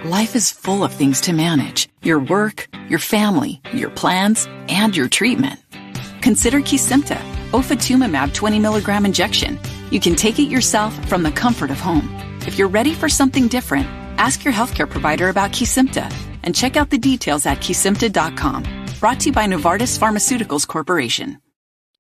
Life is full of things to manage. Your work, your family, your plans, and your treatment. Consider Kesimpta, ofatumumab 20 milligram injection. You can take it yourself from the comfort of home. If you're ready for something different, ask your healthcare provider about Kesimpta and check out the details at kesimpta.com. Brought to you by Novartis Pharmaceuticals Corporation.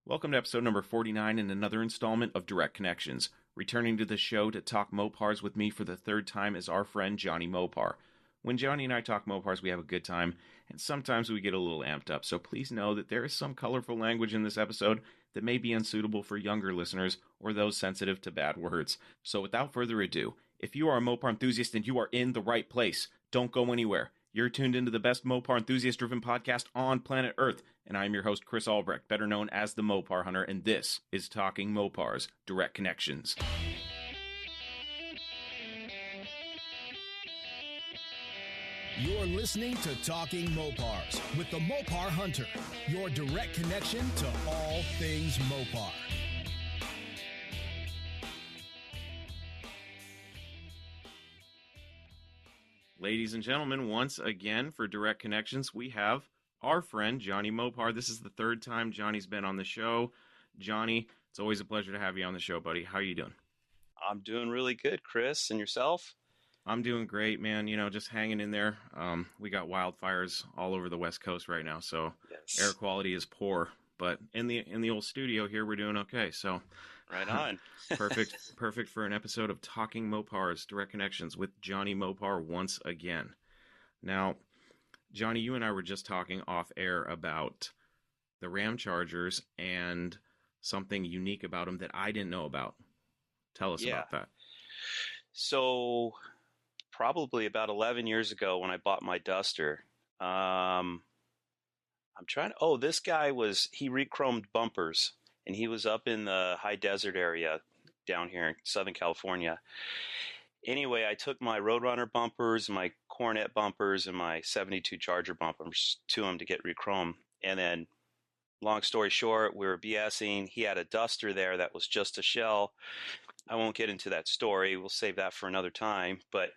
Welcome to episode number 49 and another installment of Direct Connections. Returning to the show to talk Mopars with me for the third time is our friend Jonny Mopar. When Jonny and I talk Mopars, we have a good time, and sometimes we get a little amped up, so please know that there is some colorful language in this episode that may be unsuitable for younger listeners or those sensitive to bad words. So without further ado, if you are a Mopar enthusiast, then you are in the right place. Don't go anywhere. You're tuned into the best Mopar enthusiast-driven podcast on planet Earth, and I'm your host, Chris Albrecht, better known as the Mopar Hunter, and this is Talking Mopars, Direct Connections. You're listening to Talking Mopars with the Mopar Hunter, your direct connection to all things Mopar. Ladies and gentlemen, once again for Direct Connections, we have our friend Jonny Mopar. This is the third time Jonny's been on the show. Jonny, it's always a pleasure to have you on the show, buddy. How are you doing? I'm doing really good, Chris. And yourself? I'm doing great, man. You know, just hanging in there. We got wildfires all over the West Coast right now, so Yes. air quality is poor. But in the old studio here, we're doing okay. So Right on. perfect for an episode of Talking Mopars, Direct Connections with Jonny Mopar once again. Now, Jonny, you and I were just talking off air about the Ram Chargers and something unique about them that I didn't know about. Tell us about that. So probably about 11 years ago when I bought my Duster, this guy he re-chromed bumpers, and he was up in the high desert area down here in Southern California. Anyway, I took my Roadrunner bumpers, my Coronet bumpers, and my 72 Charger bumpers to him to get re-chromed. And then, long story short, we were BSing. He had a Duster there that was just a shell. I won't get into that story. We'll save that for another time. But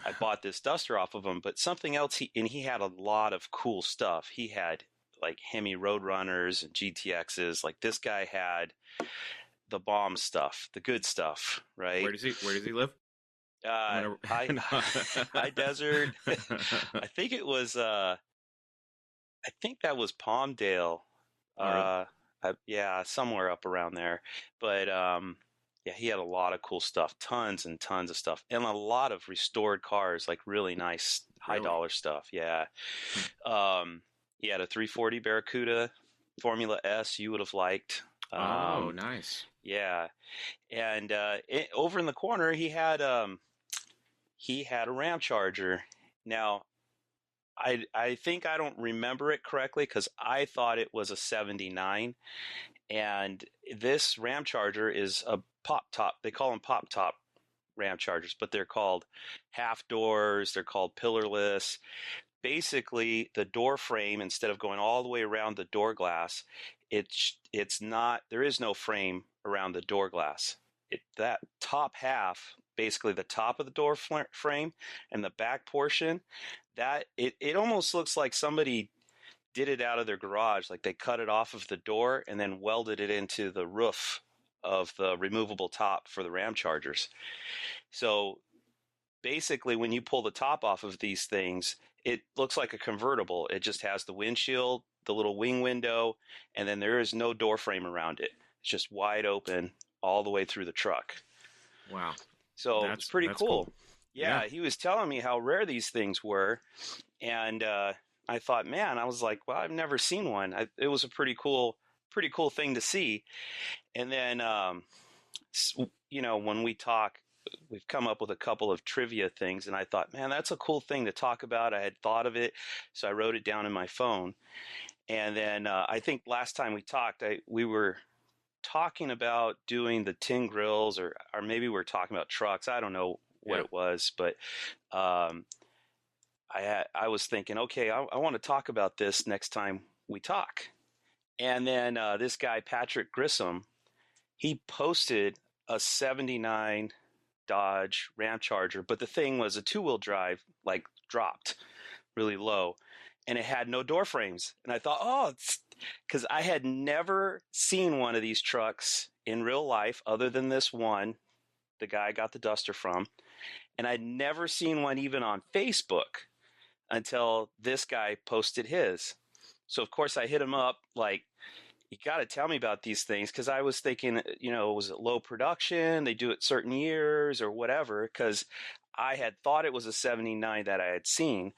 I bought this Duster off of him. But something else, he had a lot of cool stuff. He had like Hemi Roadrunners and GTXs. Like this guy had the bomb stuff, the good stuff, right? Where does he live? High desert. I think it was. I think that was Palmdale. Somewhere up around there. But he had a lot of cool stuff, tons and tons of stuff, and a lot of restored cars, like really nice high dollar stuff. Yeah. He had a 340 Barracuda Formula S you would have liked. Oh, nice. Yeah. And over in the corner, he had a Ram Charger. Now, I think I don't remember it correctly because I thought it was a 79. And this Ram Charger is a pop top. They call them pop top Ram Chargers, but they're called half doors. They're called pillarless. Basically, the door frame, instead of going all the way around the door glass, it's not. There is no frame around the door glass. That top half, basically the top of the door frame and the back portion, that it almost looks like somebody did it out of their garage. Like they cut it off of the door and then welded it into the roof of the removable top for the Ram Chargers. So basically, when you pull the top off of these things, it looks like a convertible. It just has the windshield, the little wing window, and then there is no door frame around it. It's just wide open all the way through the truck. Wow. So it's pretty cool. Yeah, he was telling me how rare these things were, and I thought, man, I was like, well, I've never seen one. It was a pretty cool thing to see. And then, when we talk, we've come up with a couple of trivia things, and I thought, man, that's a cool thing to talk about. I had thought of it, so I wrote it down in my phone. And then I think last time we talked, we were talking about doing the tin grills, or maybe we were talking about trucks. I don't know what it was, but I was thinking, okay, I want to talk about this next time we talk. And then this guy, Patrick Grissom, he posted a 79 Dodge Ram Charger, but the thing was a 2-wheel drive, like dropped really low, and it had no door frames. And I thought, oh, because I had never seen one of these trucks in real life other than this one, the guy I got the Duster from. And I'd never seen one even on Facebook until this guy posted his. So, of course, I hit him up like, you got to tell me about these things, because I was thinking, was it low production? They do it certain years or whatever, because I had thought it was a 79 that I had seen.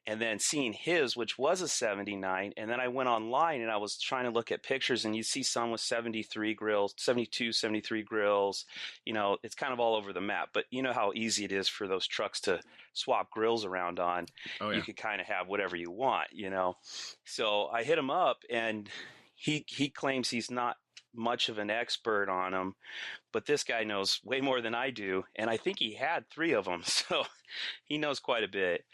And then seeing his, which was a 79, and then I went online and I was trying to look at pictures, and you see some with 73 grills, 72, 73 grills. It's kind of all over the map, but you know how easy it is for those trucks to swap grills around on. Oh, yeah. You could kind of have whatever you want, So I hit him up, and he claims he's not much of an expert on them, but this guy knows way more than I do, and I think he had 3 of them, so he knows quite a bit.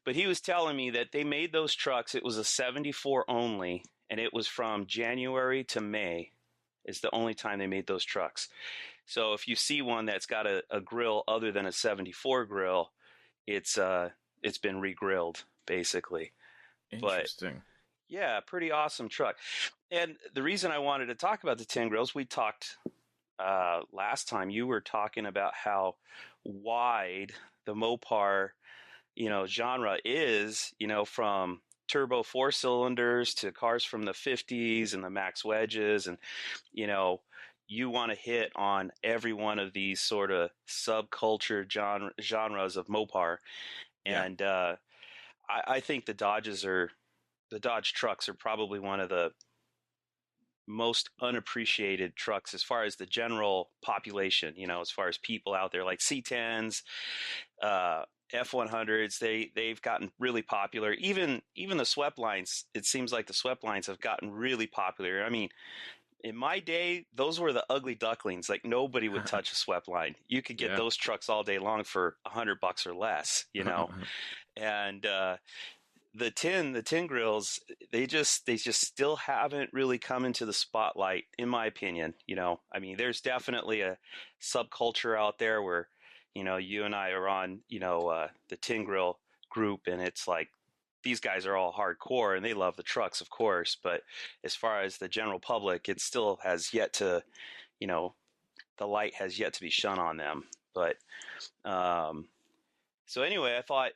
But he was telling me that they made those trucks, it was a 74 only, and it was from January to May is the only time they made those trucks. So if you see one that's got a grill other than a 74 grill, it's been re-grilled, basically. Interesting. But yeah, pretty awesome truck. And the reason I wanted to talk about the tin grills, we talked last time. You were talking about how wide the Mopar, genre is, from turbo 4-cylinders to cars from the 50s and the max wedges. And, you want to hit on every one of these sort of subculture genres of Mopar. Yeah. And I think the Dodge trucks are probably one of the most unappreciated trucks as far as the general population, as far as people out there, like C10s, F100s, they've gotten really popular. Even the swept lines, it seems like the swept lines have gotten really popular. I mean, in my day, those were the ugly ducklings. Like, nobody would touch a swept line. You could get those trucks all day long for $100 or less, and the tin grills, they just still haven't really come into the spotlight, in my opinion. I mean, there's definitely a subculture out there where, you and I are on, the tin grill group, and it's like, these guys are all hardcore and they love the trucks, of course. But as far as the general public, it still has yet to, the light has yet to be shone on them. But, so anyway, I thought,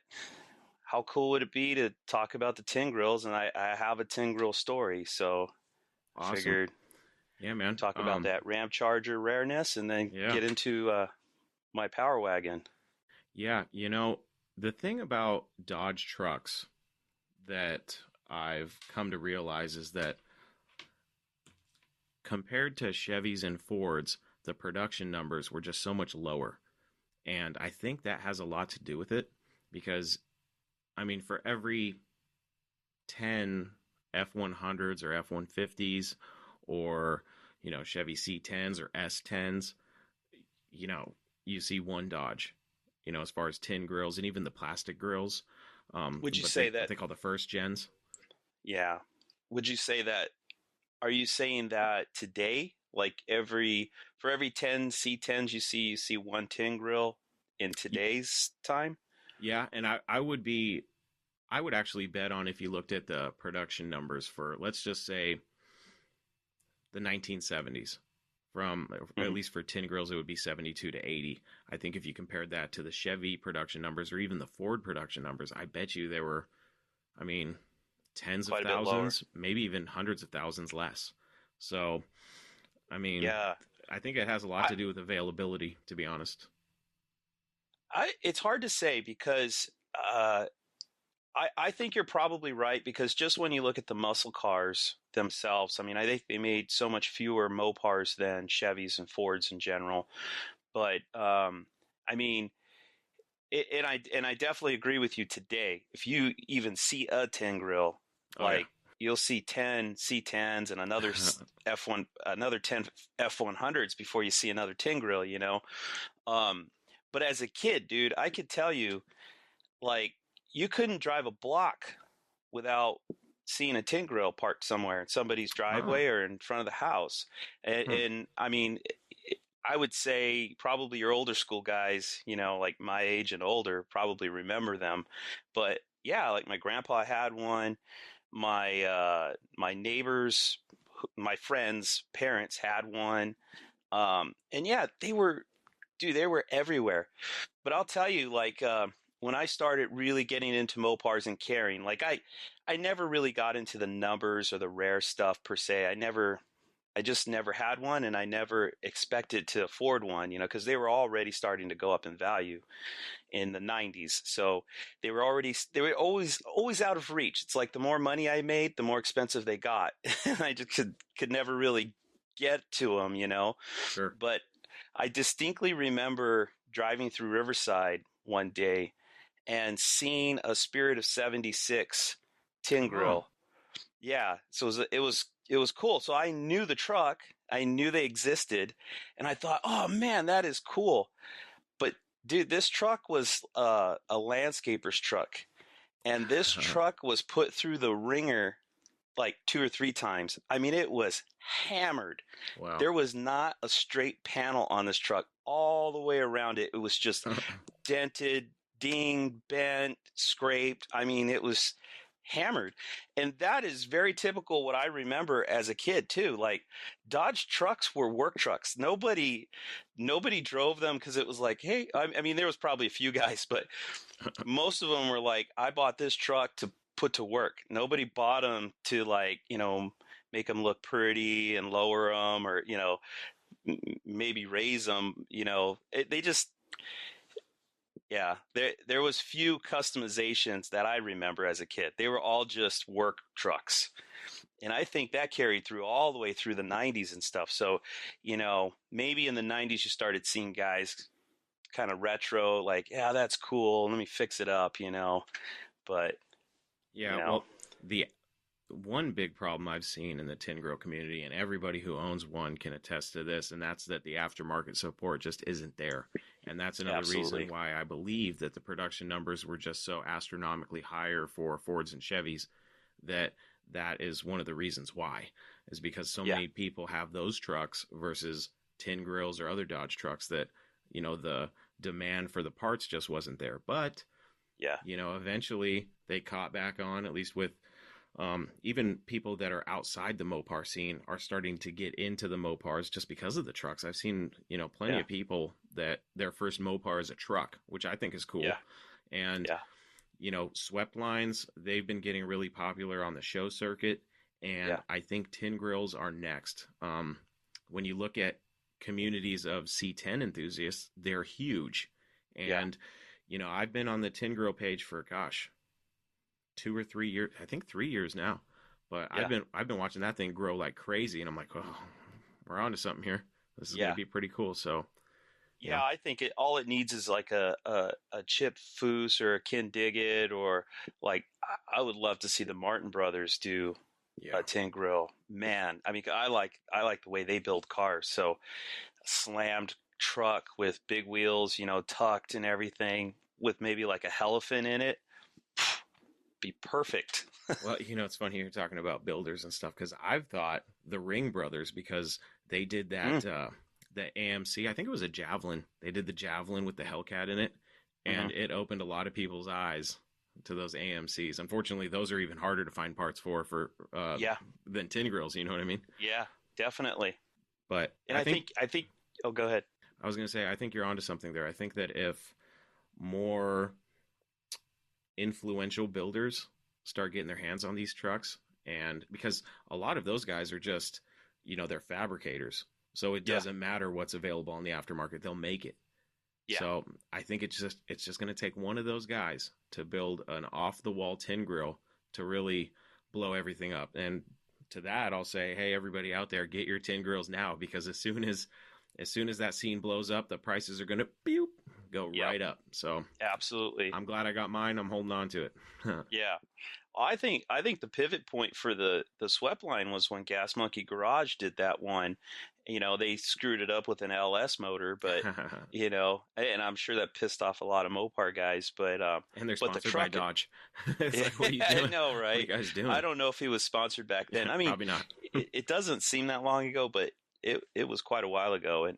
how cool would it be to talk about the tin grills? And I have a tin grill story, so awesome. I figured, man, talk about that Ram Charger rareness, and then get into my Power Wagon. Yeah, the thing about Dodge trucks that I've come to realize is that compared to Chevys and Fords, the production numbers were just so much lower, and I think that has a lot to do with it, because I mean, for every 10 F100s or F-150s or, Chevy C10s or S10s, you see one Dodge, as far as tin grills and even the plastic grills. Would you say that? They call the first gens. Yeah. Would you say that? Are you saying that today, like for every 10 C10s you see one tin grill in today's time? Yeah, and I would actually bet on, if you looked at the production numbers for, let's just say, the 1970s, at least for tin grills, it would be 72 to 80. I think if you compared that to the Chevy production numbers or even the Ford production numbers, I bet you there were, tens of thousands, maybe even hundreds of thousands less. So, I think it has a lot to do with availability, to be honest. It's hard to say, because I think you're probably right, because just when you look at the muscle cars themselves, I think they made so much fewer Mopars than Chevys and Fords in general. But and I definitely agree with you today. If you even see a tin grill, you'll see 10 C10s and another another 10 F100s before you see another tin grill, But as a kid, dude, I could tell you, like, you couldn't drive a block without seeing a tin grill parked somewhere in somebody's driveway or in front of the house. And I would say probably your older school guys, like my age and older, probably remember them. But yeah, like my grandpa had one. My neighbors, my friends' parents had one. And yeah, they were everywhere. But I'll tell you, like, when I started really getting into Mopars and carrying, like I never really got into the numbers or the rare stuff per se. I just never had one, and I never expected to afford one, because they were already starting to go up in value in the 90s. So they were always out of reach. It's like the more money I made, the more expensive they got. And I just could never really get to them, Sure. But I distinctly remember driving through Riverside one day and seeing a Spirit of 76 tin grill. Yeah, so it was cool. So I knew the truck, I knew they existed, and I thought, oh man, that is cool. But dude, this truck was a landscaper's truck, and this truck was put through the ringer like 2 or 3 times. I mean, it was hammered. Wow. There was not a straight panel on this truck all the way around it. It was just dented, dinged, bent, scraped. I mean, it was hammered. And that is very typical what I remember as a kid too. Like, Dodge trucks were work trucks. Nobody drove them because it was like, hey, I mean, there was probably a few guys, but most of them were like, I bought this truck to put to work. Nobody bought them to, like, make them look pretty and lower them, or, maybe raise them, they just, yeah, there was few customizations that I remember as a kid. They were all just work trucks. And I think that carried through all the way through the 90s and stuff. So, maybe in the 90s you started seeing guys kind of retro, like, yeah, that's cool, let me fix it up, but yeah, well, the one big problem I've seen in the tin grill community, and everybody who owns one can attest to this, and that's that the aftermarket support just isn't there. And that's another reason why I believe that the production numbers were just so astronomically higher for Fords and Chevys, that is one of the reasons why, is because so many people have those trucks versus tin grills or other Dodge trucks that, the demand for the parts just wasn't there. But, eventually they caught back on, at least with even people that are outside the Mopar scene are starting to get into the Mopars just because of the trucks. I've seen, plenty of people that their first Mopar is a truck, which I think is cool. Yeah. And, swept lines, they've been getting really popular on the show circuit. And I think tin grills are next. When you look at communities of C10 enthusiasts, they're huge. And, I've been on the tin grill page for, 2 or 3 years, I think 3 years now, but I've been watching that thing grow like crazy, and I'm like, oh, we're onto something here. This is gonna be pretty cool. So I think all it needs is like a Chip Foose or a Ken Diggett, or like, I would love to see the Martin brothers do a tin grill. Man, I mean, I like the way they build cars. So a slammed truck with big wheels, tucked and everything, with maybe like a Hellephant in it, be perfect. Well, it's funny you're talking about builders and stuff, because I've thought the Ring brothers, because they did that the AMC, I think it was a Javelin. They did the Javelin with the Hellcat in it, and it opened a lot of people's eyes to those AMCs. Unfortunately, those are even harder to find parts for than tin grills. You know what I mean? Yeah, definitely. But I think. Oh, go ahead. I was going to say, I think you're onto something there. I think that if more influential builders start getting their hands on these trucks, and because a lot of those guys are just, they're fabricators, so it doesn't matter what's available on the aftermarket, they'll make it. So I think it's just going to take one of those guys to build an off the wall tin grill to really blow everything up. And to that, I'll say, hey, everybody out there, get your tin grills now, because as soon as that scene blows up, the prices are going to go right up. So absolutely, I'm glad I got mine. I'm holding on to it. Yeah. I think the pivot point for the swept line was when Gas Monkey Garage did that one. They screwed it up with an LS motor, but and I'm sure that pissed off a lot of Mopar guys. But and they're sponsored by Dodge. It's like, what are you doing? I know, right? What are you guys doing? I don't know if he was sponsored back then. I mean, probably not. it doesn't seem that long ago, but it was quite a while ago, and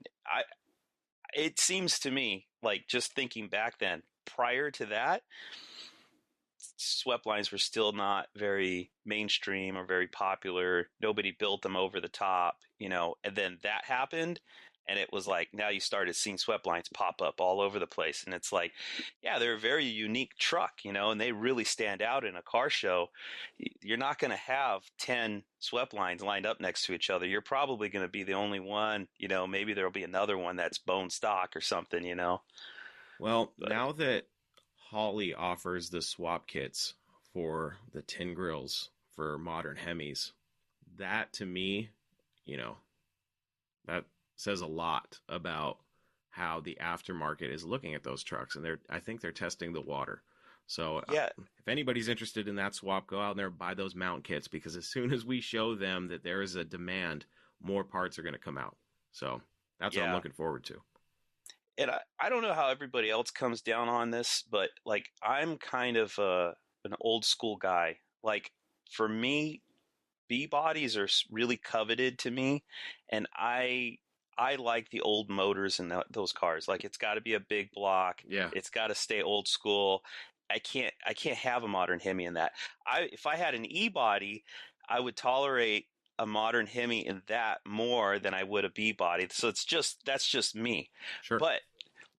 it seems to me like, just thinking back then, prior to that, swept lines were still not very mainstream or very popular. Nobody built them over the top, and then that happened. And it was like, now you started seeing swept lines pop up all over the place. And it's like, yeah, they're a very unique truck, and they really stand out in a car show. You're not going to have 10 swept lines lined up next to each other. You're probably going to be the only one, maybe there'll be another one that's bone stock or something, Well, now that Holley offers the swap kits for the tin grills for modern Hemis, that to me, that says a lot about how the aftermarket is looking at those trucks, and I think they're testing the water. So yeah, if anybody's interested in that swap, go out there and buy those mount kits, because as soon as we show them that there is a demand, more parts are going to come out. So that's what I'm looking forward to. And I don't know how everybody else comes down on this, but like, I'm kind of an old school guy. Like, for me, B bodies are really coveted to me, and I like the old motors in those cars. Like, it's got to be a big block. Yeah. It's got to stay old school. I can't have a modern Hemi in that. If I had an E body, I would tolerate a modern Hemi in that more than I would a B body. So that's just me. Sure. But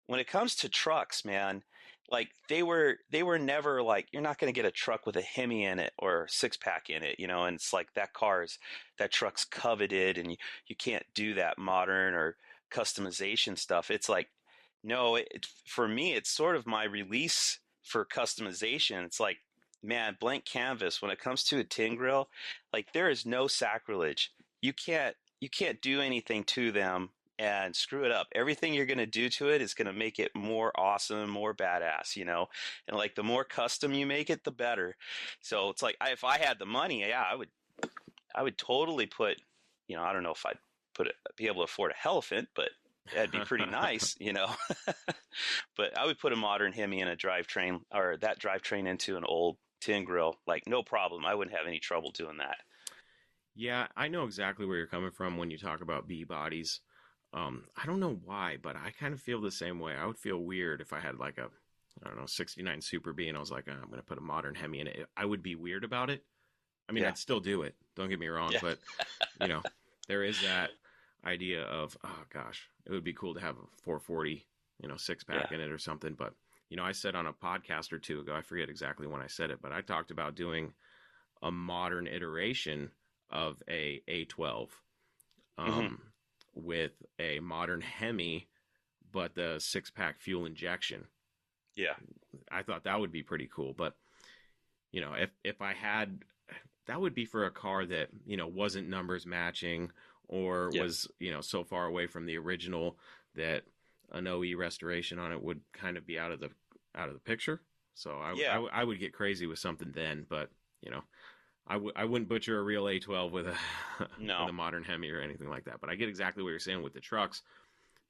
when it comes to trucks, man, like, they were never like, you're not going to get a truck with a Hemi in it or a 6-pack in it, and it's like, that truck's coveted, and you can't do that modern or customization stuff. It's like, no, for me, it's sort of my release for customization. It's like, man, blank canvas. When it comes to a tin grill, like, there is no sacrilege. You can't do anything to them and screw it up. Everything you're going to do to it is going to make it more awesome, more badass, and like, the more custom you make it, the better. So it's like, if I had the money, yeah, I would totally put, I don't know if I'd be able to afford a Elephant, but that'd be pretty nice, but I would put a modern Hemi in a drivetrain, or that drivetrain into an old tin grill, like, no problem. I wouldn't have any trouble doing that. Yeah, I know exactly where you're coming from when you talk about B bodies. I don't know why, but I kind of feel the same way. I would feel weird if I had like a, I don't know, 69 Super B, and I was like, I'm going to put a modern Hemi in it. I would be weird about it. I mean, I'd still do it. Don't get me wrong, but there is that idea of, oh gosh, it would be cool to have a 440, 6-pack in it or something. But, I said on a podcast or two ago, I forget exactly when I said it, but I talked about doing a modern iteration of a A12. With a modern Hemi, but the 6-pack fuel injection. Yeah. I thought that would be pretty cool. But, if I had, that would be for a car that, wasn't numbers matching, or was, so far away from the original that an OE restoration on it would kind of be out of the picture. So I would get crazy with something then, but, I wouldn't butcher a real A12 with a with a modern Hemi or anything like that. But I get exactly what you're saying with the trucks.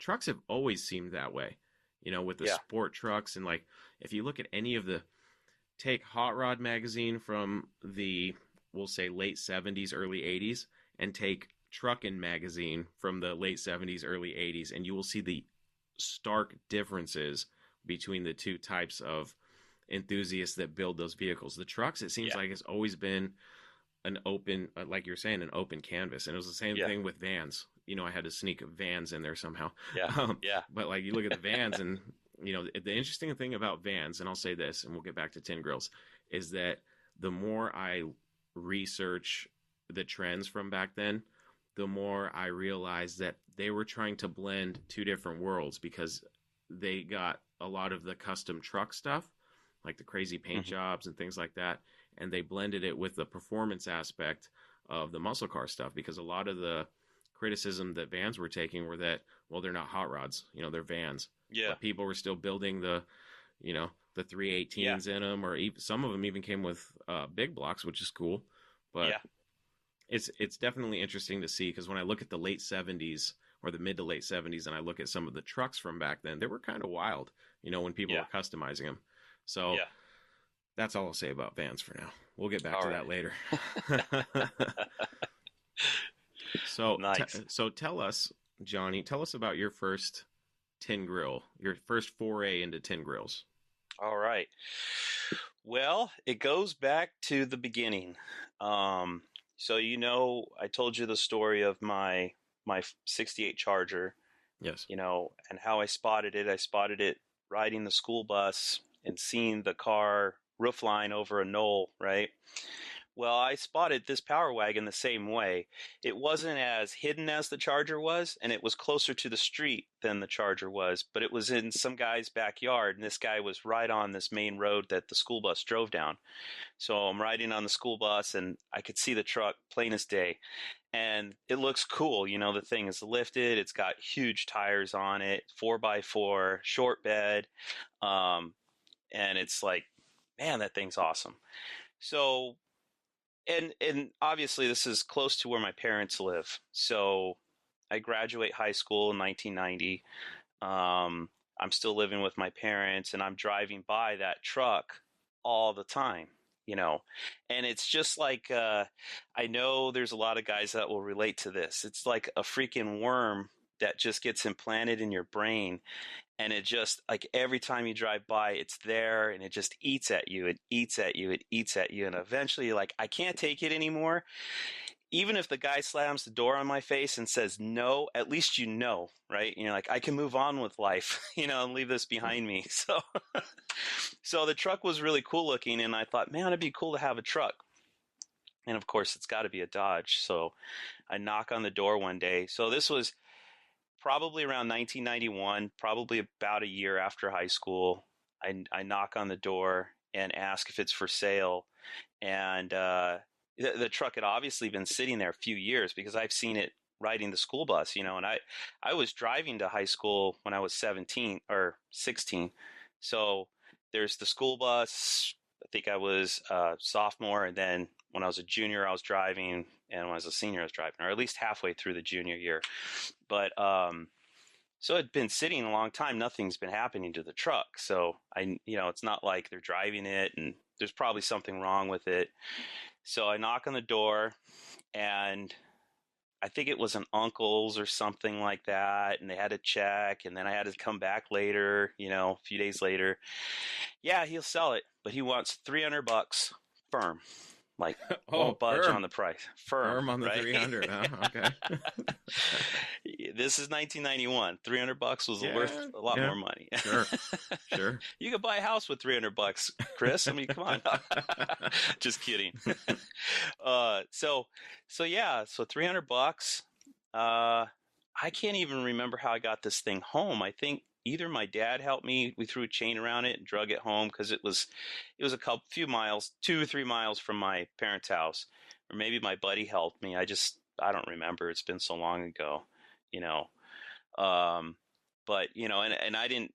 Trucks have always seemed that way, with the sport trucks. And like, if you look at any of take Hot Rod magazine from the, we'll say, late 70s, early 80s, and take Truckin' magazine from the late 70s, early 80s, and you will see the stark differences between the two types of enthusiasts that build those vehicles. The trucks, it seems like, it's always been an open, like you're saying, an open canvas. And it was the same thing with vans. I had to sneak vans in there somehow. But like, you look at the vans, and the interesting thing about vans, and I'll say this, and we'll get back to tin grills, is that the more I research the trends from back then, the more I realize that they were trying to blend two different worlds, because they got a lot of the custom truck stuff, like the crazy paint jobs and things like that, and they blended it with the performance aspect of the muscle car stuff, because a lot of the criticism that vans were taking were that, well, they're not hot rods, they're vans. Yeah. But people were still building the 318s in them, or some of them even came with big blocks, which is cool. But it's definitely interesting to see, because when I look at the late 70s or the mid to late 70s, and I look at some of the trucks from back then, they were kind of wild, when people were customizing them. So that's all I'll say about vans for now. We'll get back to that later. So, Nice. so tell us, Johnny, tell us about your first tin grill, your first foray into tin grills. All right. Well, it goes back to the beginning. So I told you the story of my 68 Charger, Yes. and how I spotted it. I spotted it riding the school bus and seeing the car roof line over a knoll, right? Well, I spotted this Power Wagon the same way. It wasn't as hidden as the Charger was, and it was closer to the street than the Charger was, but it was in some guy's backyard, and this guy was right on this main road that the school bus drove down. So I'm riding on the school bus, and I could see the truck plain as day. And it looks cool. The thing is lifted. It's got huge tires on it, 4x4, short bed. And it's like, man, that thing's awesome. So, and obviously this is close to where my parents live. So I graduate high school in 1990. I'm still living with my parents, and I'm driving by that truck all the time. And it's just like, I know there's a lot of guys that will relate to this. It's like a freaking worm that just gets implanted in your brain. And it just, like, every time you drive by, it's there, and it just eats at you. It eats at you. It eats at you. And eventually you're like, I can't take it anymore. Even if the guy slams the door on my face and says no, at least right? Like, I can move on with life, and leave this behind me. So the truck was really cool looking, and I thought, man, it'd be cool to have a truck. And of course, it's got to be a Dodge. So I knock on the door one day. So this was probably around 1991, probably about a year after high school. I knock on the door and ask if it's for sale. And the truck had obviously been sitting there a few years, because I've seen it riding the school bus, and I was driving to high school when I was 17 or 16. So there's the school bus. I think I was a sophomore, and then when I was a junior, I was driving, and when I was a senior, I was driving, or at least halfway through the junior year. But so it'd been sitting a long time. Nothing's been happening to the truck. So it's not like they're driving it, and there's probably something wrong with it. So I knock on the door, and I think it was an uncle's or something like that, and they had to check, and then I had to come back later, a few days later. Yeah, he'll sell it, but he wants $300 firm. Like, won't budge on the price. Firm on the right? 300. Okay. This is 1991. $300 was worth a lot more money. Sure. You could buy a house with $300, Chris. I mean, come on. Just kidding. So $300. I can't even remember how I got this thing home. I think either my dad helped me. We threw a chain around it and drug it home, because it was a few miles, 2 or 3 miles from my parents' house, or maybe my buddy helped me. I don't remember. It's been so long ago, but and I didn't.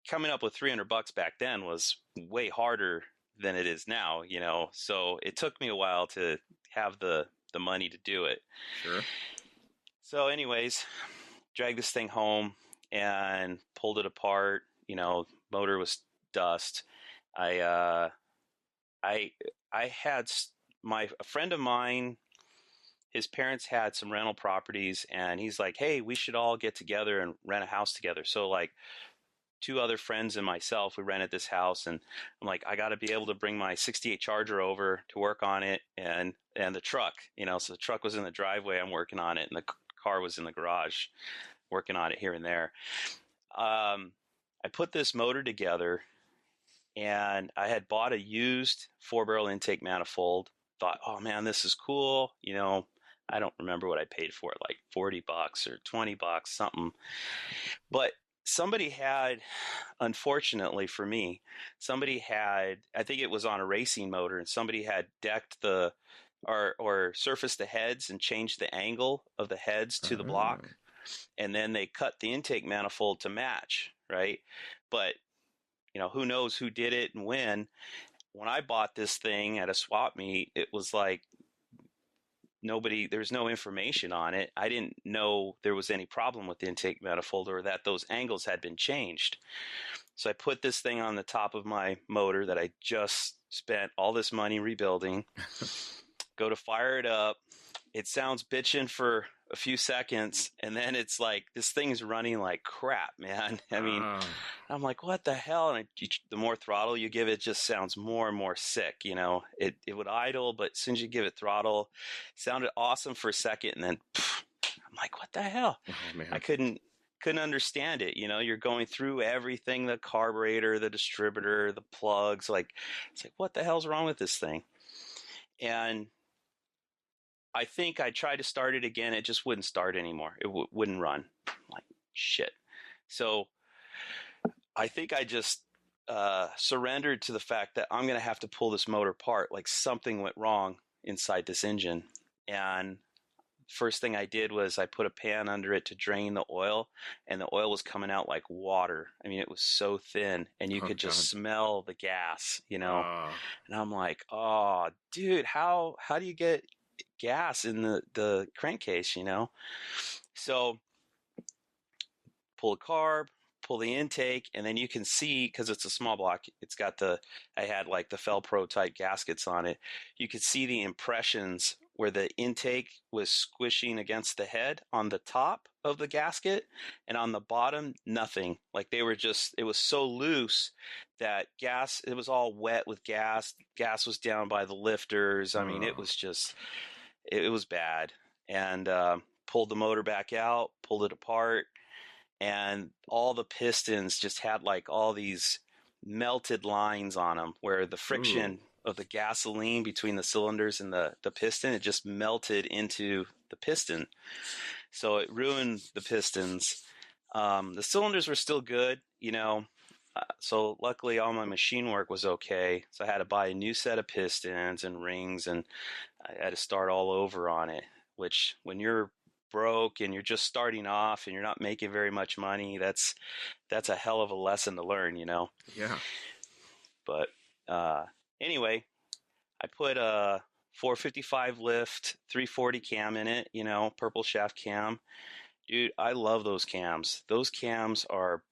Coming up with $300 back then was way harder than it is now, So it took me a while to have the money to do it. Sure. So, anyways, dragged this thing home and pulled it apart. Motor was dust. I had a friend of mine, his parents had some rental properties, and he's like, hey, we should all get together and rent a house together. So, like, 2 other friends and myself, we rented this house, and I'm like, I got to be able to bring my 68 Charger over to work on it, and the truck, so the truck was in the driveway, I'm working on it, and the car was in the garage, working on it here and there. I put this motor together, and I had bought a used 4-barrel intake manifold. Thought, oh man, this is cool. I don't remember what I paid for it, like $40 or $20, something. But somebody had, unfortunately for me, I think it was on a racing motor, and somebody had decked or surfaced the heads and changed the angle of the heads to the block. And then they cut the intake manifold to match, right? But, who knows who did it and when. When I bought this thing at a swap meet, it was like there's no information on it. I didn't know there was any problem with the intake manifold, or that those angles had been changed. So I put this thing on the top of my motor that I just spent all this money rebuilding, go to fire it up, it sounds bitching for a few seconds, and then it's like this thing's running like crap, man. I mean, I'm like, what the hell? And the more throttle you give it, just sounds more and more sick. You know, it would idle, but as soon as you give it throttle, it sounded awesome for a second, and then I'm like, what the hell? Oh, man. I couldn't understand it. You know, you're going through everything, the carburetor, the distributor, the plugs. Like, it's like, what the hell's wrong with this thing? And I think I tried to start it again. It just wouldn't start anymore. It wouldn't run. I'm like, shit. So I think I just surrendered to the fact that I'm going to have to pull this motor apart. Like something went wrong inside this engine. And first thing I did was I put a pan under it to drain the oil, and the oil was coming out like water. I mean, it was so thin, and you could just smell the gas, you know. And I'm like, oh, dude, how do you get gas in the crankcase, you know? So pull the carb, pull the intake, and then you can see, because it's a small block, it's got I had like the Felpro type gaskets on it. You could see the impressions where the intake was squishing against the head on the top of the gasket, and on the bottom, nothing. Like they were just, it was so loose that gas, it was all wet with gas. Gas was down by the lifters. I mean, it was just, it was bad. And pulled the motor back out, pulled it apart, and all the pistons just had like all these melted lines on them where the friction of the gasoline between the cylinders and the piston, it just melted into the piston. So it ruined the pistons. The cylinders were still good, you know. So luckily all my machine work was okay. So I had to buy a new set of pistons and rings, and I had to start all over on it, which when you're broke and you're just starting off and you're not making very much money, that's a hell of a lesson to learn, you know? Yeah. But anyway, I put a 455 lift, 340 cam in it, you know, purple shaft cam. Dude, I love those cams. Those cams are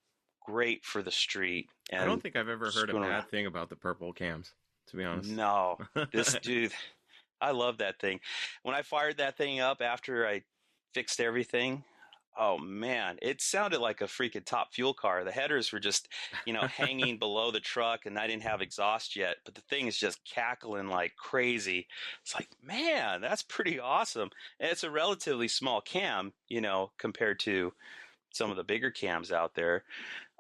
great for the street. And I don't think I've ever heard a bad thing about the purple cams, to be honest. No, this dude, I love that thing. When I fired that thing up after I fixed everything, oh man, it sounded like a freaking Top Fuel car. The headers were just, you know, hanging below the truck, and I didn't have exhaust yet, but the thing is just cackling like crazy. It's like, man, that's pretty awesome. And it's a relatively small cam, you know, compared to some of the bigger cams out there.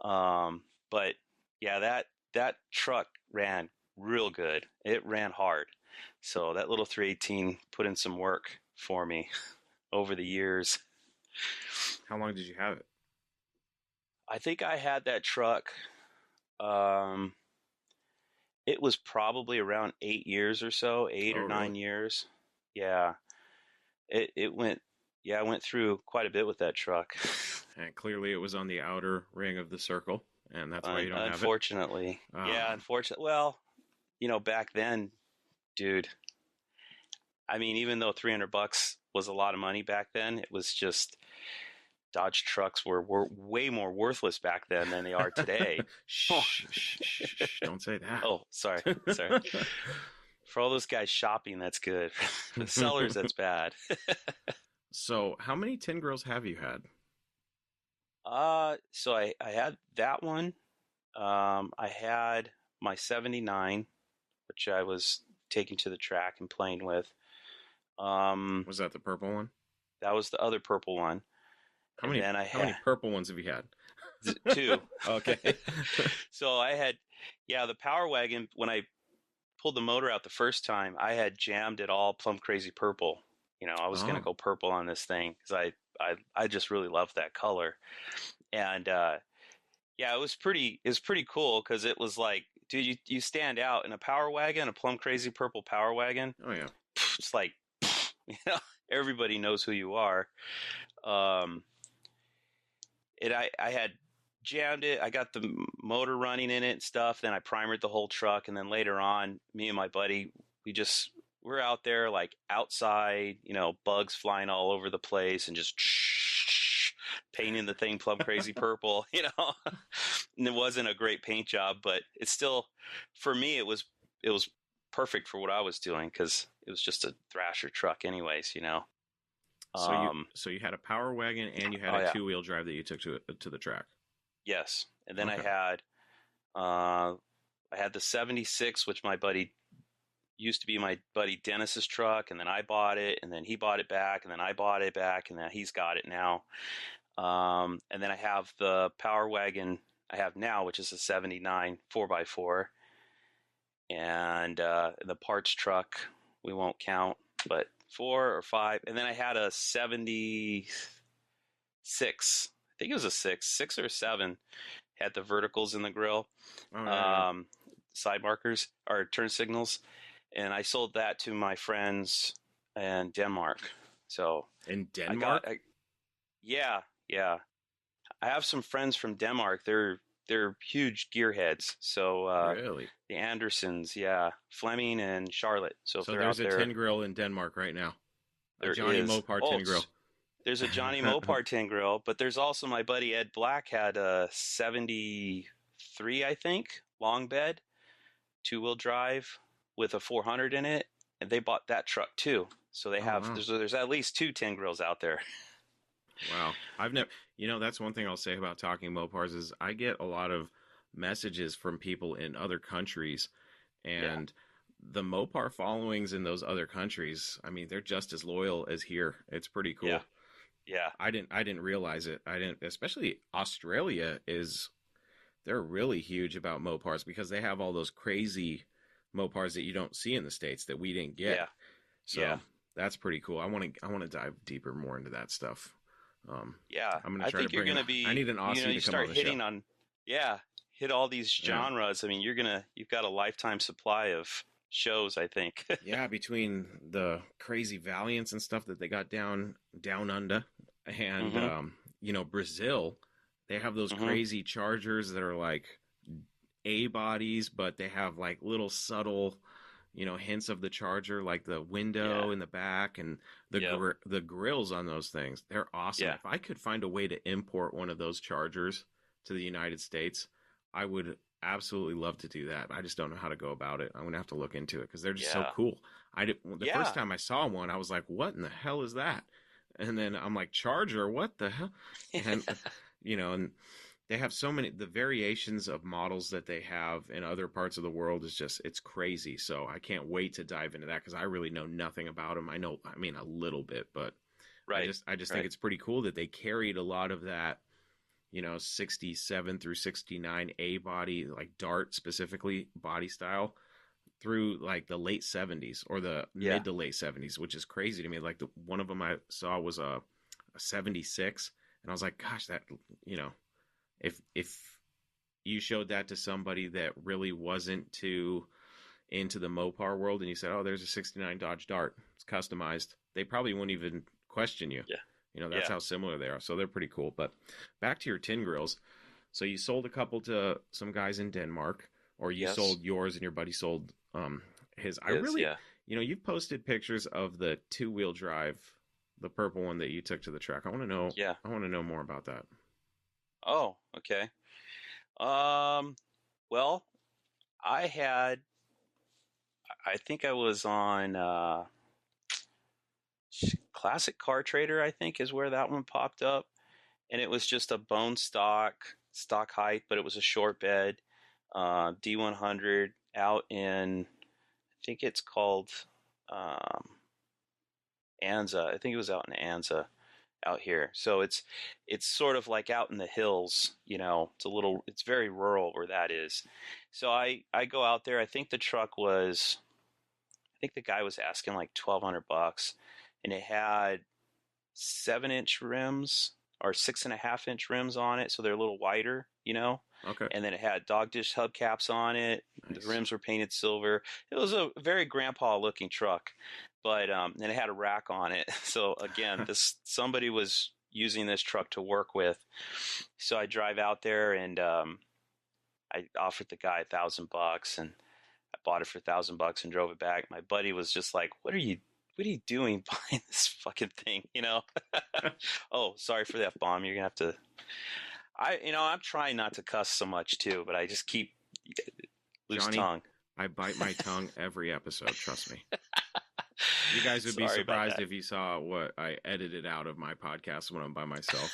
But yeah, that truck ran real good. It ran hard. So that little 318 put in some work for me over the years. How long did you have it? I think I had that truck. It was probably around 8 years or so, 8 or 9 years. Yeah. It went, yeah, I went through quite a bit with that truck. And clearly it was on the outer ring of the circle, and that's why you don't have it. Unfortunately. Yeah, unfortunately. Well, you know, back then, dude, I mean, even though $300 was a lot of money back then, it was just Dodge trucks were way more worthless back then than they are today. Shh, don't say that. Oh, sorry. For all those guys shopping, that's good. For the sellers, that's bad. So how many tin grills have you had? So I had that one. I had my 79, which I was taking to the track and playing with. Was that the purple one? That was the other purple one. How many purple ones have you had? 2. Okay. So I had, the Power Wagon, when I pulled the motor out the first time, I had jammed it all plum crazy purple. You know, I was going to go purple on this thing because I just really loved that color. And, it was pretty cool because it was like, dude, you stand out in a Power Wagon, a plum crazy purple Power Wagon. Oh yeah. It's like, you know, everybody knows who you are. I had jammed it. I got the motor running in it and stuff. Then I primered the whole truck. And then later on, me and my buddy, we're out there like outside, you know, bugs flying all over the place and just painting the thing plum crazy purple, you know. And it wasn't a great paint job, but it's still, for me, it was perfect for what I was doing because it was just a Thrasher truck anyways, So you had a Power Wagon and you had a two-wheel drive that you took to the track. Yes. And then Okay. I had the 76, which used to be my buddy Dennis's truck, and then I bought it, and then he bought it back, and then I bought it back, and then he's got it now. And then I have the Power Wagon I have now, which is a 79 4x4. And the parts truck, we won't count, but 4 or 5. And then I had a 76. I think it was a 6 or 7. Had the verticals in the grill, side markers or turn signals. And I sold that to my friends in Denmark. So in Denmark? Yeah. I have some friends from Denmark. They're huge gearheads. So really, the Andersons, Fleming and Charlotte. So there's a tin grill in Denmark right now. There Jonny is. Mopar tin grill. There's a Jonny Mopar tin grill, but there's also my buddy Ed Black had a 73, I think, long bed, 2-wheel drive with a 400 in it, and they bought that truck too. So they have there's at least 2 tin grills out there. Wow. I've never, that's one thing I'll say about Talking Mopars is I get a lot of messages from people in other countries, and the Mopar followings in those other countries, I mean, they're just as loyal as here. It's pretty cool. Yeah. I didn't realize it. Especially Australia they're really huge about Mopars because they have all those crazy Mopars that you don't see in the States that we didn't get. So that's pretty cool. I want to dive deeper more into that stuff. I'm gonna try to bring I need an Aussie to come on the show. Hit all these genres. I mean, you've got a lifetime supply of shows, I think. Yeah, between the crazy Valiants and stuff that they got down under, and Brazil, they have those crazy Chargers that are like A bodies, but they have like little subtle, hints of the Charger, like the window in the back and the grills on those things. They're awesome. If I could find a way to import one of those Chargers to the United States, I would absolutely love to do that. I just don't know how to go about it. I'm gonna have to look into it because they're just so cool. The first time I saw one, I was like, "What in the hell is that?" And then I'm like, "Charger? What the hell?" And and they have so many. The variations of models that they have in other parts of the world it's crazy. So I can't wait to dive into that because I really know nothing about them. I mean, a little bit, but I just think it's pretty cool that they carried a lot of that. 67 through 69 A body, like Dart specifically body style, through like the late 70s or the mid to late 70s, which is crazy to me. Like one of them I saw was a 76, and I was like, gosh, that if you showed that to somebody that really wasn't too into the Mopar world, and you said, oh, there's a 69 Dodge Dart, it's customized, they probably wouldn't even question you. That's how similar they are. So they're pretty cool. But back to your tin grills. So you sold a couple to some guys in Denmark, or you sold yours and your buddy sold his. You've posted pictures of the 2-wheel drive, the purple one that you took to the track. I want to know. Yeah. I want to know more about that. Oh, okay. Well, I think I was on Classic Car Trader, I think is where that one popped up, and it was just a bone stock height, but it was a short bed, D100 out in, I think it's called Anza. I think it was out in Anza out here. So it's sort of like out in the hills, it's very rural where that is. So I go out there. I think the guy was asking like $1,200, and it had 7-inch rims or 6.5-inch rims on it. So they're a little wider, Okay. And then it had dog dish hubcaps on it. Nice. The rims were painted silver. It was a very grandpa looking truck, but, and it had a rack on it. So again, somebody was using this truck to work with. So I drive out there and, I offered the guy $1,000, and I bought it for $1,000 and drove it back. My buddy was just like, what are you doing buying this fucking thing? Oh, sorry for the F-bomb. You're going to have to, I'm trying not to cuss so much too, but I just keep loose tongue. I bite my tongue every episode, trust me. You guys would be Sorry about surprised that. if you saw what I edited out of my podcast when I'm by myself.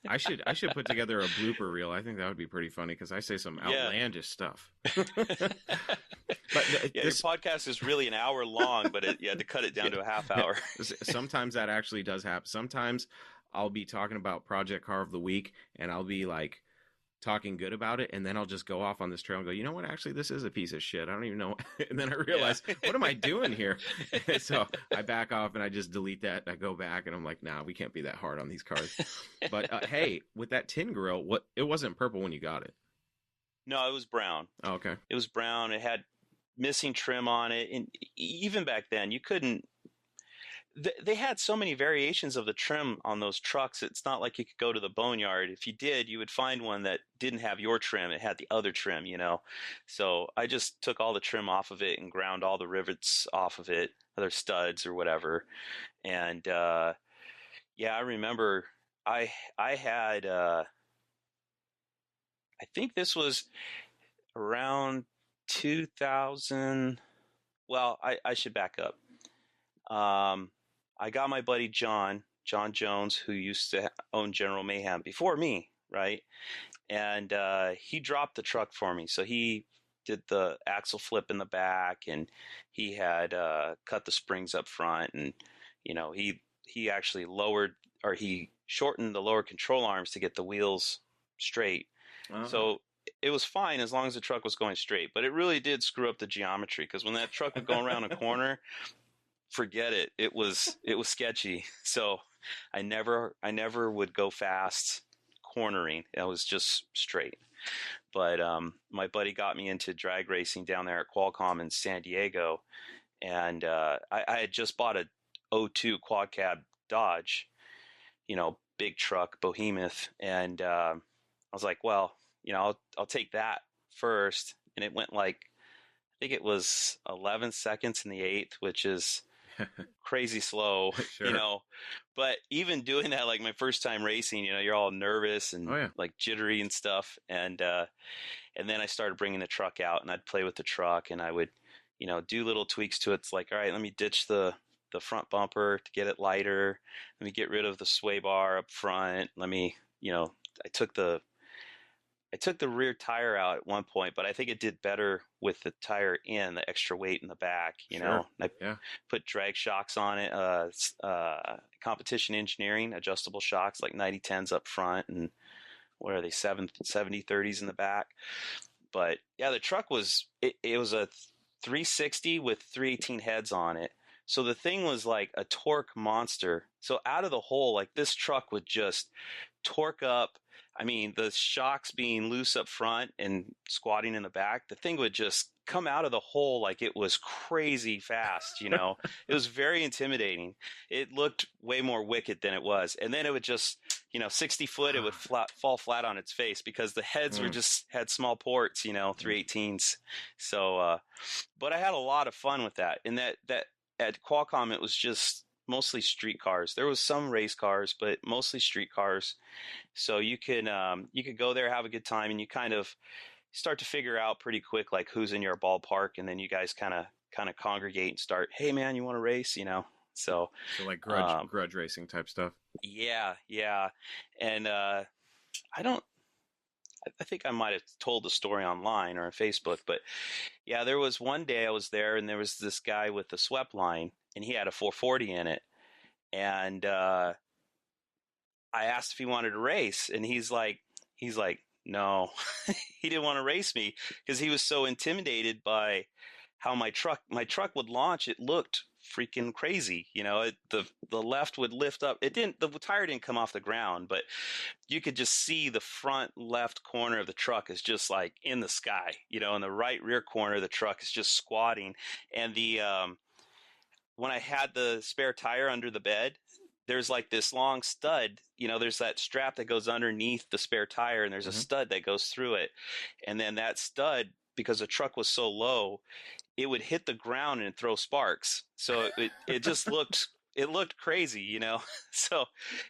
I should put together a blooper reel. I think that would be pretty funny because I say some outlandish stuff. But Yeah, your podcast is really an hour long, but you had to cut it down to a half hour. Sometimes that actually does happen. Sometimes I'll be talking about Project Car of the Week, and I'll be like talking good about it, and then I'll just go off on this trail and go, you know what, actually this is a piece of shit, I don't even know. And then I realize, what am I doing here? So I back off and I just delete that, and I go back and I'm like, nah, we can't be that hard on these cars. But hey, with that tin grill, it wasn't purple when you got it? No, it was brown. Oh, okay. It was brown. It had missing trim on it, and even back then you couldn't. They had so many variations of the trim on those trucks. It's not like you could go to the boneyard. If you did, you would find one that didn't have your trim. It had the other trim, you know. So I just took all the trim off of it and ground all the rivets off of it, other studs or whatever. And yeah, I remember I had I think this was around 2000. Well, I should back up. I got my buddy John Jones, who used to own General Mayhem before me, right? And he dropped the truck for me. So he did the axle flip in the back, and he had cut the springs up front, and you know, he actually he shortened the lower control arms to get the wheels straight. Uh-huh. So it was fine as long as the truck was going straight, but it really did screw up the geometry, because when that truck would go around a corner, forget it. It was sketchy. So I never would go fast cornering. I was just straight. But my buddy got me into drag racing down there at Qualcomm in San Diego, and I had just bought a 02 quad cab Dodge, you know, big truck, behemoth, and I was like, well, you know, I'll take that first. And it went like, I think it was 11 seconds in the eighth, which is crazy slow, sure. You know. But even doing that, like my first time racing, you know, you're all nervous and like jittery and stuff. And then I started bringing the truck out, and I'd play with the truck, and I would, you know, do little tweaks to it. It's like, all right, let me ditch the front bumper to get it lighter. Let me get rid of the sway bar up front. Let me, you know, I took the rear tire out at one point, but I think it did better with the tire in, the extra weight in the back, you know. I put drag shocks on it, competition engineering, adjustable shocks, like 90-10s up front, and what are they, 70-30s in the back. But yeah, the truck was, it was a 360 with 318 heads on it. So the thing was like a torque monster. So out of the hole, like this truck would just torque up. I mean, the shocks being loose up front and squatting in the back, the thing would just come out of the hole like it was crazy fast, you know. It was very intimidating. It looked way more wicked than it was. And then it would just, you know, 60 foot, it would fall flat on its face because the heads were just had small ports, you know, 318s. So, but I had a lot of fun with that. And that at Qualcomm, it was just mostly street cars. There was some race cars, but mostly street cars. So you could go there, have a good time, and you kind of start to figure out pretty quick like who's in your ballpark, and then you guys kind of congregate and start, hey man, you want to race, you know? So like grudge racing type stuff. Yeah. And I think I might have told the story online or on Facebook, but yeah, there was one day I was there, and there was this guy with the swept line, and he had a 440 in it. And I asked if he wanted to race, and he's like, no. He didn't want to race me because he was so intimidated by how my truck would launch. It looked freaking crazy. You know, the left would lift up. The tire didn't come off the ground, but you could just see the front left corner of the truck is just like in the sky, you know, and the right rear corner of the truck is just squatting. And when I had the spare tire under the bed, there's like this long stud, you know, there's that strap that goes underneath the spare tire, and there's a stud that goes through it. And then that stud, because the truck was so low, it would hit the ground and throw sparks. So it just looked crazy, you know. So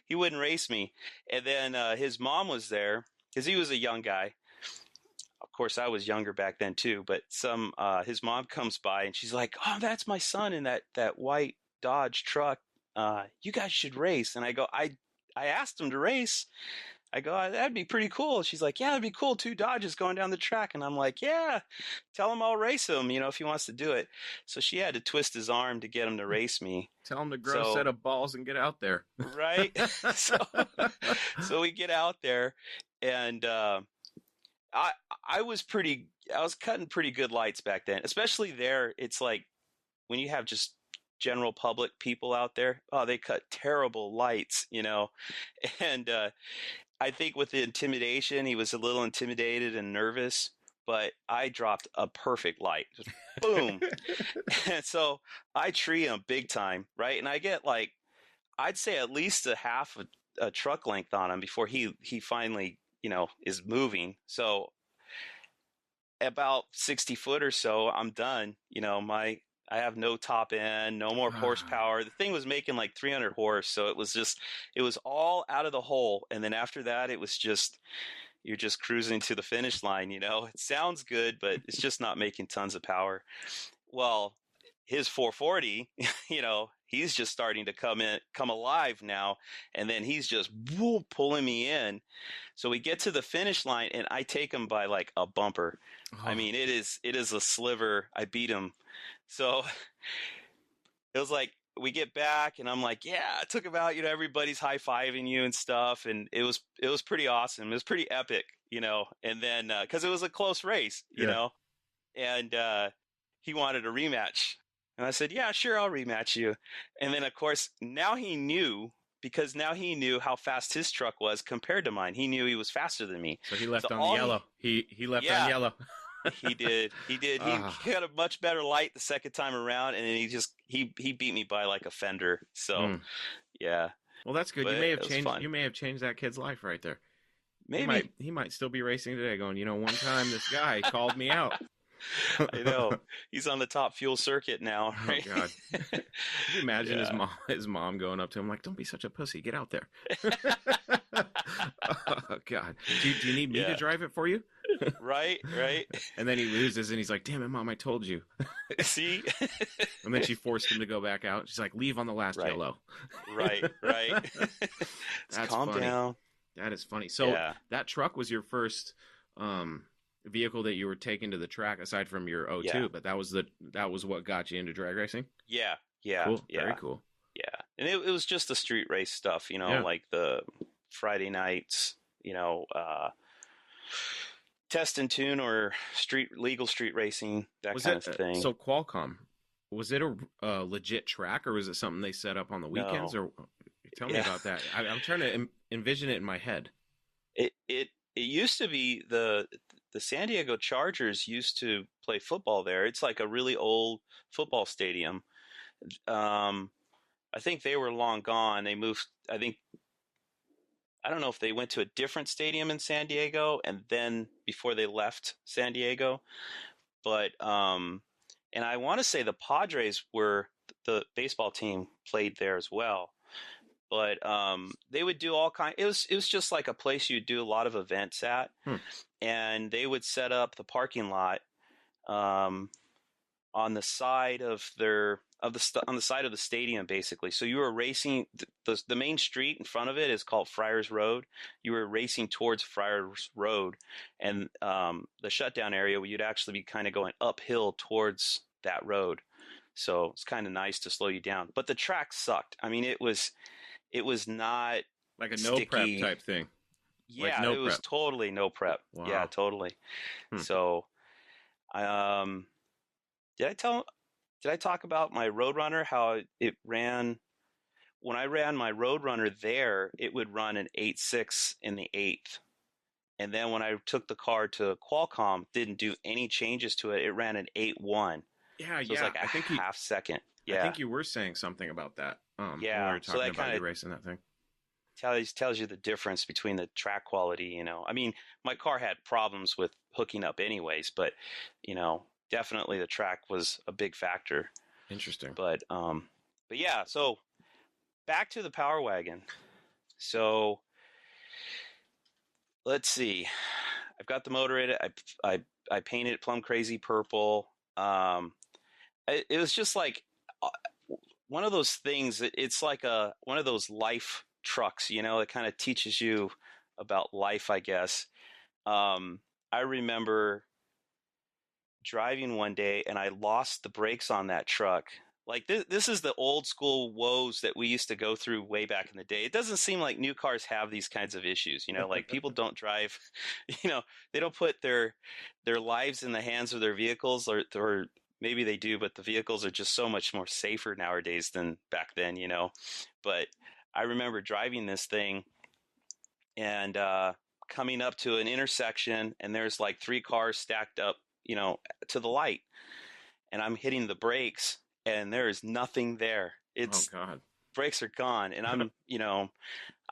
he wouldn't race me. And then his mom was there because he was a young guy. Of course, I was younger back then too, but his mom comes by and she's like, "Oh, that's my son in that white Dodge truck. You guys should race." And I go, I asked him to race. I go, "That'd be pretty cool." She's like, "Yeah, it'd be cool. 2 Dodges going down the track." And I'm like, "Yeah, tell him I'll race him, if he wants to do it." So she had to twist his arm to get him to race me. Tell him to grow a set of balls and get out there. Right. So we get out there, and I was cutting pretty good lights back then, especially there. It's like when you have just general public people out there, they cut terrible lights, and I think with the intimidation, he was a little intimidated and nervous, but I dropped a perfect light. Just boom. And so I tree him big time, right? And I get I'd say at least a half a truck length on him before he finally, is moving. So about 60 foot or so, I'm done. I have no top end, no more horsepower. The thing was making 300 horse. So it was all out of the hole. And then after that, it was you're just cruising to the finish line. It sounds good, but it's just not making tons of power. Well, his 440, he's just starting to come alive now. And then he's just pulling me in. So we get to the finish line and I take him by a bumper. Oh. I mean, it is a sliver. I beat him. So it was we get back and I'm like, yeah, I took him out, everybody's high-fiving you and stuff. And it was pretty awesome. It was pretty epic, and then, cause it was a close race, you know, and, he wanted a rematch. And I said, yeah, sure. I'll rematch you. And then of course, now he knew how fast his truck was compared to mine. He knew he was faster than me. So he left on the yellow. He left on yellow. He did. He had a much better light the second time around, and then he beat me by a fender. So, yeah. Well, that's good. But you may have changed that kid's life right there. Maybe he might still be racing today, going, one time this guy called me out. I know. He's on the top fuel circuit now. Right? Oh God! Can you imagine his mom going up to him like, "Don't be such a pussy. Get out there." Oh God! Do you need me to drive it for you? Right. And then he loses, and he's like, "Damn it, Mom! I told you." See? And then she forced him to go back out. She's like, "Leave on the last yellow." Right. That's calm funny. Down. That is funny. So that truck was your first vehicle that you were taking to the track, aside from your O2, but that was what got you into drag racing? Yeah. Cool. Very cool. Yeah. And it was just the street race stuff, like the Friday nights, test and tune or legal street racing, that kind of thing. So Qualcomm, was it a legit track, or was it something they set up on the weekends? No. Or tell me about that. I'm trying to envision it in my head. It used to be the San Diego Chargers used to play football there. It's like a really old football stadium. I think they were long gone. They moved, I don't know if they went to a different stadium in San Diego and then before they left San Diego. But, and I want to say the Padres the baseball team played there as well. But they would do all kinds. It was just like a place you'd do a lot of events at, and they would set up the parking lot on the side of on the side of the stadium, basically. So you were racing. The main street in front of it is called Friars Road. You were racing towards Friars Road, and the shutdown area where you'd actually be kind of going uphill towards that road. So it's kind of nice to slow you down. But the track sucked. I mean, it was not like a no prep type thing. Yeah, it was totally no prep. Wow. Yeah, totally. So, did I talk about my Roadrunner? How it ran? When I ran my Roadrunner there, it would run an 8.6 in the 8th. And then when I took the car to Qualcomm, didn't do any changes to it. It ran an 8.1. Yeah, so it was like a half second. Yeah, I think you were saying something about that. When we were talking so that about you racing that thing. Tells you the difference between the track quality. I mean, my car had problems with hooking up anyways, but definitely the track was a big factor. Interesting. But yeah, so back to the Power Wagon. So let's see. I've got the motor in it. I painted it plum crazy purple. It was just like one of those things. It's like one of those life trucks, you know, it kind of teaches you about life, I guess. I remember driving one day and I lost the brakes on that truck. Like this is the old school woes that we used to go through way back in the day. It doesn't seem like new cars have these kinds of issues, you know, like people don't drive, you know, they don't put their lives in the hands of their vehicles, or maybe they do, but the vehicles are just so much more safer nowadays than back then, you know. But I remember driving this thing and coming up to an intersection, and there's like 3 cars stacked up, you know, to the light, and I'm hitting the brakes and there is nothing there. It's oh God, brakes are gone. And I'm, you know,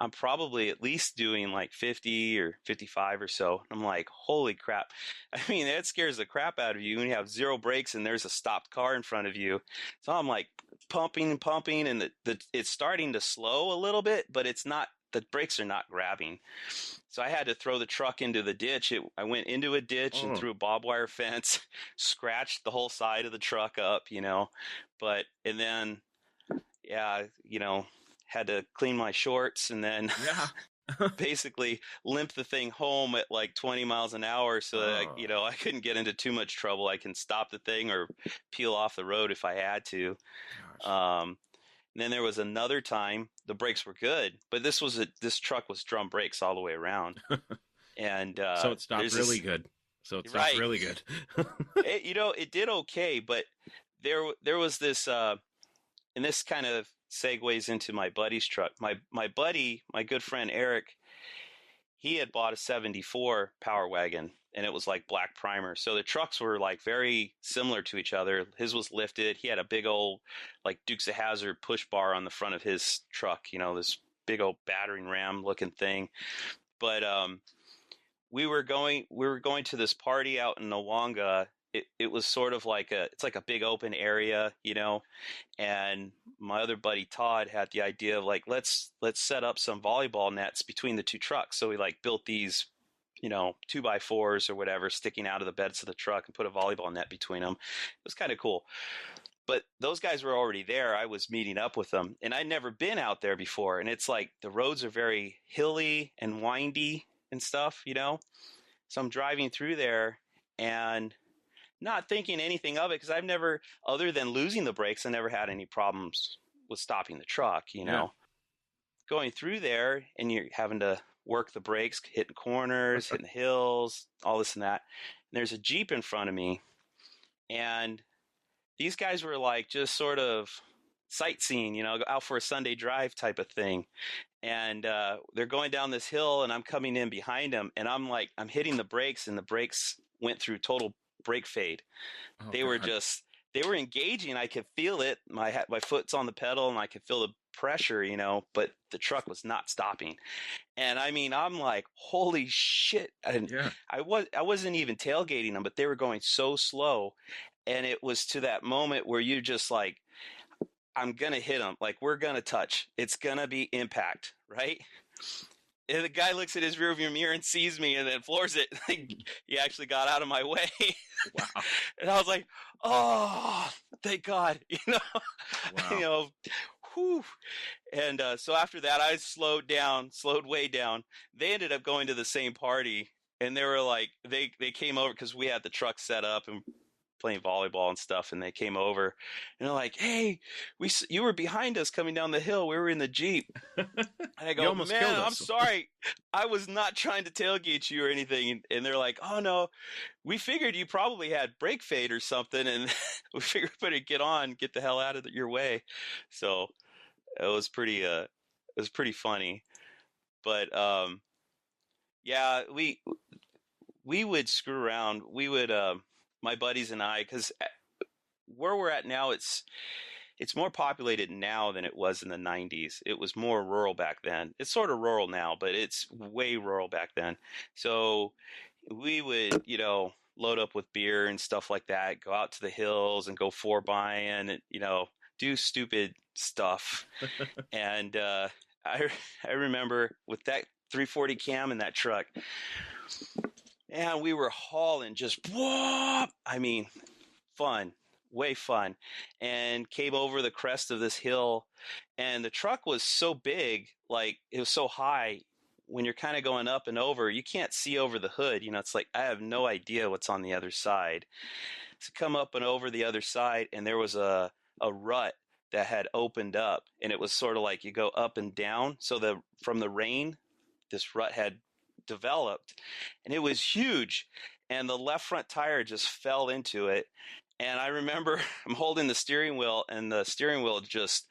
I'm probably at least doing like 50 or 55 or so. I'm like, holy crap. I mean, that scares the crap out of you when you have 0 brakes and there's a stopped car in front of you. So I'm like pumping, and it's starting to slow a little bit, but it's not, the brakes are not grabbing. So I had to throw the truck into the ditch. I went into a ditch and through a barbed wire fence, scratched the whole side of the truck up, you know. And then, yeah, you know, had to clean my shorts and then basically limp the thing home at like 20 miles an hour so that, you know, I couldn't get into too much trouble. I can stop the thing or peel off the road if I had to. And then there was another time the brakes were good, but this truck was drum brakes all the way around. And so it stopped really good. So it stopped really good. You know, it did okay, but there was this, and this kind of segues into my buddy's truck. My buddy, my good friend Eric, he had bought a 74 Power Wagon, and it was like black primer. So the trucks were like very similar to each other. His was lifted. He had a big old like Dukes of Hazzard push bar on the front of his truck, you know, this big old battering ram looking thing. But we were going to this party out in Nowanga. It was sort of like it's like a big open area, you know, and my other buddy Todd had the idea of like, let's set up some volleyball nets between the 2 trucks. So we like built these, you know, 2x4s or whatever sticking out of the beds of the truck and put a volleyball net between them. It was kind of cool. But those guys were already there. I was meeting up with them, and I'd never been out there before. And it's like the roads are very hilly and windy and stuff, you know. So I'm driving through there and not thinking anything of it because I've never, other than losing the brakes, I never had any problems with stopping the truck, you know. Going through there and you're having to work the brakes, hitting corners, hitting hills, all this and that. And there's a Jeep in front of me, and these guys were like just sort of sightseeing, you know, out for a Sunday drive type of thing. And they're going down this hill, and I'm coming in behind them, and I'm hitting the brakes, and the brakes went through total brake fade. They were engaging. I could feel it. My foot's on the pedal, and I could feel the pressure, you know, but the truck was not stopping. And I mean, I'm like, holy shit. I wasn't even tailgating them, but they were going so slow. And it was to that moment where you just like, I'm going to hit them. Like, we're going to touch. It's going to be impact, right? And the guy looks at his rearview mirror and sees me and then floors it. He actually got out of my way. Wow. And I was like, oh, thank God. You know, wow. You know, whew. And so after that, I slowed way down. They ended up going to the same party, and they were like, they came over because we had the truck set up and playing volleyball and stuff, and they came over and they're like, hey, you were behind us coming down the hill. We were in the Jeep. And I go, man, I'm sorry. I was not trying to tailgate you or anything. And they're like, oh no, we figured you probably had brake fade or something, and we figured we better get the hell out of your way. So it was pretty funny. But yeah, we would screw around. We would my buddies and I, because where we're at now, it's more populated now than it was in the 90s. It was more rural back then. It's sort of rural now, but it's way rural back then. So we would, you know, load up with beer and stuff like that, go out to the hills and go 4-buying and, you know, do stupid stuff. And I remember with that 340 cam in that truck, And we were hauling just, whoop, I mean, fun, way fun, and came over the crest of this hill. And the truck was so big, like it was so high. When you're kind of going up and over, you can't see over the hood. You know, it's like, I have no idea what's on the other side. So come up and over the other side, and there was a rut that had opened up, and it was sort of like you go up and down. So from the rain, this rut had developed, and it was huge, and the left front tire just fell into it. And I remember I'm holding the steering wheel, and the steering wheel just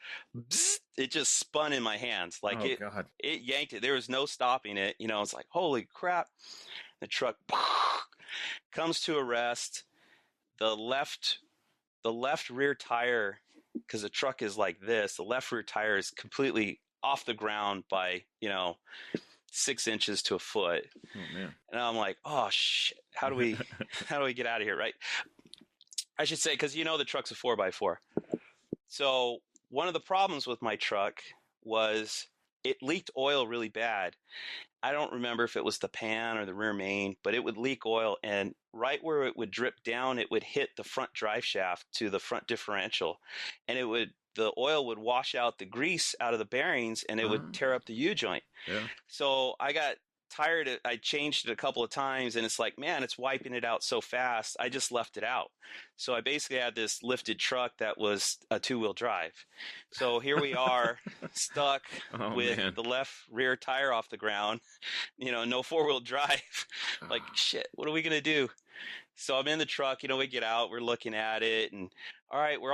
spun in my hands. Like it yanked it. There was no stopping it. You know, it's like, holy crap. The truck comes to a rest. The left rear tire, because the truck is like this, the left rear tire is completely off the ground by, 6 inches to a foot. Oh, man. And I'm like, oh shit, how do we get out of here, right? I should say, because the truck's a 4x4. So one of the problems with my truck was it leaked oil really bad. I don't remember if it was the pan or the rear main, but it would leak oil, and right where it would drip down, it would hit the front drive shaft to the front differential, and the oil would wash out the grease out of the bearings, and it would tear up the U-joint. Yeah. So I got tired. I changed it a couple of times, and it's like, man, it's wiping it out so fast. I just left it out. So I basically had this lifted truck that was a 2-wheel drive. So here we are stuck with the left rear tire off the ground, no 4-wheel drive. Like, shit, what are we going to do? So I'm in the truck, we get out, we're looking at it, and all right, we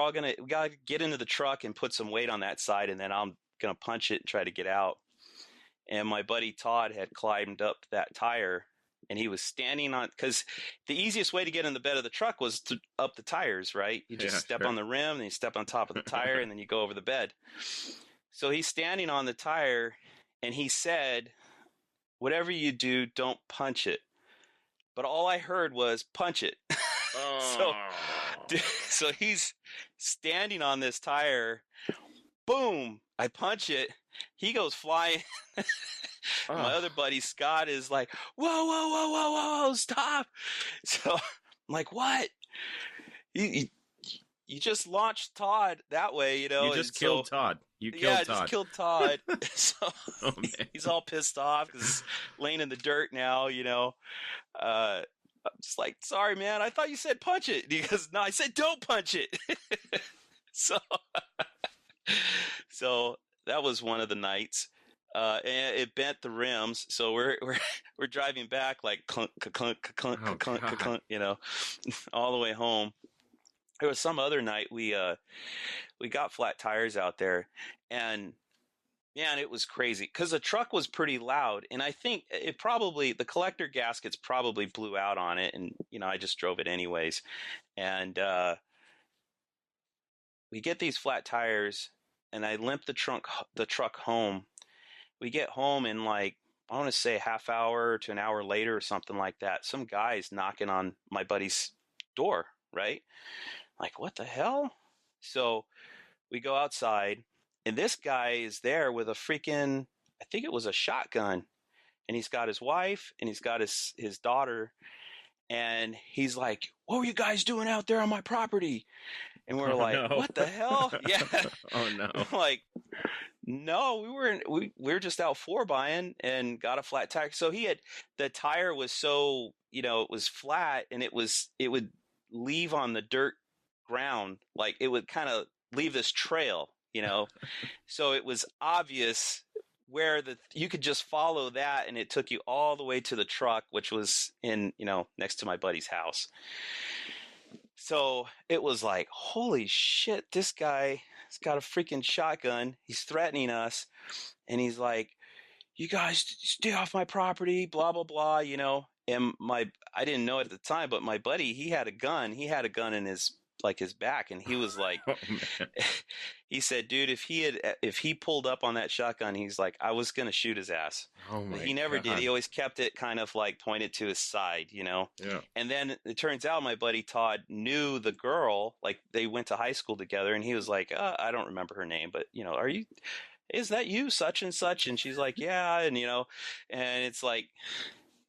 got to get into the truck and put some weight on that side, and then I'm going to punch it and try to get out. And my buddy Todd had climbed up that tire, and he was standing on, because the easiest way to get in the bed of the truck was up the tires, right? You just step on the rim, then you step on top of the tire, and then you go over the bed. So he's standing on the tire, and he said, whatever you do, don't punch it. But all I heard was punch it. So he's standing on this tire. Boom! I punch it. He goes flying. My other buddy Scott is like, whoa, whoa, whoa, whoa, whoa, stop. So I'm like, what? You just launched Todd that way, You just killed Todd. I just killed Todd. So he's all pissed off because he's laying in the dirt now, I'm just like, sorry, man, I thought you said punch it. He goes, no, I said don't punch it. So that was one of the nights. And it bent the rims, so we're driving back like clunk, clunk, clunk, clunk, clunk, all the way home. There was some other night we got flat tires out there, and man, it was crazy because the truck was pretty loud, and I think the collector gaskets probably blew out on it, and I just drove it anyways, and we get these flat tires, and I limp the truck home. We get home in like, I want to say half hour to an hour later or something like that. Some guy's knocking on my buddy's door, right? Like, what the hell? So we go outside, and this guy is there with a freaking, I think it was a shotgun. And he's got his wife, and he's got his daughter. And he's like, what were you guys doing out there on my property? And we're what the hell? Yeah. Oh, no. Like, no, we were just out buying and got a flat tire. So the tire was so, it was flat, and it would leave on the dirt ground. Like it would kind of leave this trail, so it was obvious where you could just follow that, and it took you all the way to the truck, which was in, next to my buddy's house. So it was like, holy shit, this guy has got a freaking shotgun. He's threatening us. And he's like, you guys stay off my property, blah, blah, blah, And I didn't know it at the time, but my buddy, he had a gun. He had a gun in his back, and he was like, he said, dude, if he pulled up on that shotgun, he's like, I was going to shoot his ass. But he never did. He always kept it kind of like pointed to his side, Yeah. And then it turns out my buddy Todd knew the girl, like they went to high school together, and he was like, I don't remember her name, but is that you, such and such? And she's like, yeah. And, and it's like,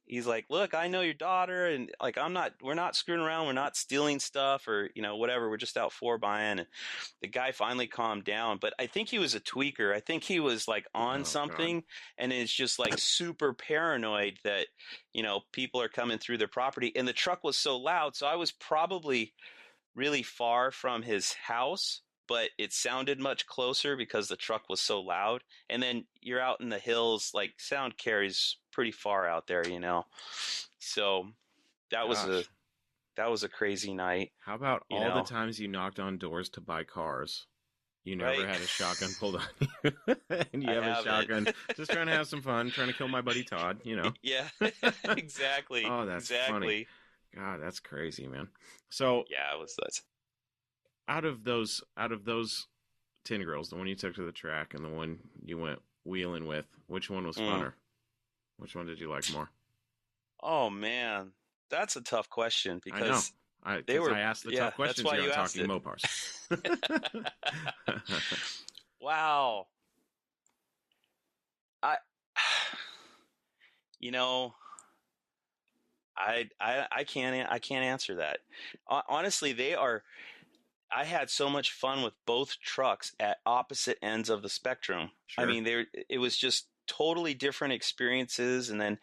he's like, look, I know your daughter, and like, we're not screwing around. We're not stealing stuff or, whatever. We're just out for buying. And the guy finally calmed down, but I think he was a tweaker. I think he was like on something, and is just like super paranoid that, people are coming through their property. And the truck was so loud. So I was probably really far from his house, but it sounded much closer because the truck was so loud. And then you're out in the hills, like sound carries pretty far out there, So that was a crazy night. How about all the times you knocked on doors to buy cars? You never had a shotgun pulled on you. And you have a shotgun. Just trying to have some fun, trying to kill my buddy Todd, Yeah, exactly. Oh, that's funny. God, that's crazy, man. So yeah, it was that. Out of those 10 girls, the one you took to the track and the one you went wheeling with, which one was funner? Which one did you like more? Oh man, that's a tough question because I asked the tough questions here on Talking Mopars. Wow. I can't answer that. Honestly, I had so much fun with both trucks at opposite ends of the spectrum. Sure. I mean, it was just totally different experiences. And then,